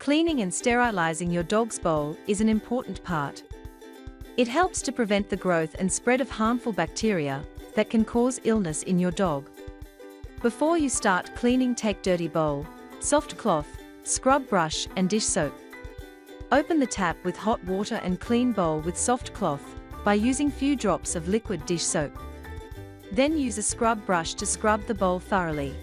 Cleaning and sterilizing your dog's bowl is an important part. It helps to prevent the growth and spread of harmful bacteria that can cause illness in your dog. Before you start cleaning, take dirty bowl, soft cloth, scrub brush and dish soap. Open the tap with hot water and clean bowl with soft cloth by using few drops of liquid dish soap. Then use a scrub brush to scrub the bowl thoroughly.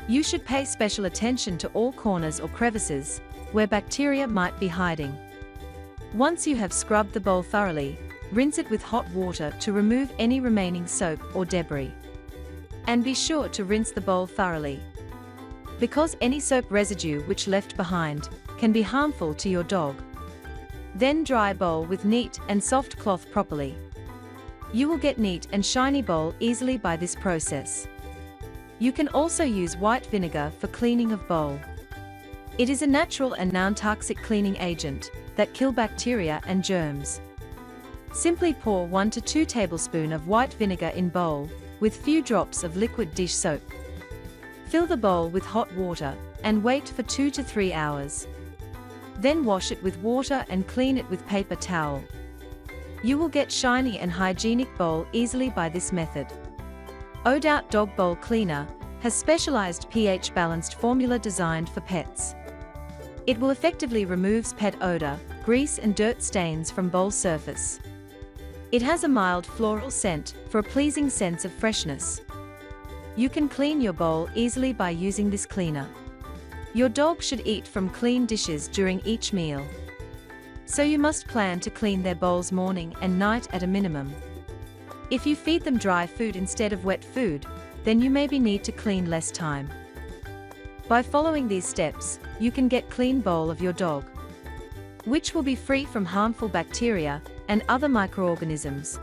You should pay special attention to all corners or crevices where bacteria might be hiding. Once you have scrubbed the bowl thoroughly, rinse it with hot water to remove any remaining soap or debris. And be sure to rinse the bowl thoroughly, because any soap residue which left behind can be harmful to your dog. Then dry bowl with neat and soft cloth properly. You will get neat and shiny bowl easily by this process. You can also use white vinegar for cleaning of bowl. It is a natural and non-toxic cleaning agent that kill bacteria and germs. Simply pour 1 to 2 tablespoons of white vinegar in bowl with few drops of liquid dish soap. Fill the bowl with hot water and wait for 2 to 3 hours. Then wash it with water and clean it with paper towel. You will get shiny and hygienic bowl easily by this method. ODOT Dog Bowl Cleaner has specialized pH-balanced formula designed for pets. It will effectively remove pet odor, grease and dirt stains from bowl surface. It has a mild floral scent for a pleasing sense of freshness. You can clean your bowl easily by using this cleaner. Your dog should eat from clean dishes during each meal, so you must plan to clean their bowls morning and night at a minimum. If you feed them dry food instead of wet food, then you maybe need to clean less time. By following these steps, you can get clean bowl of your dog, which will be free from harmful bacteria and other microorganisms.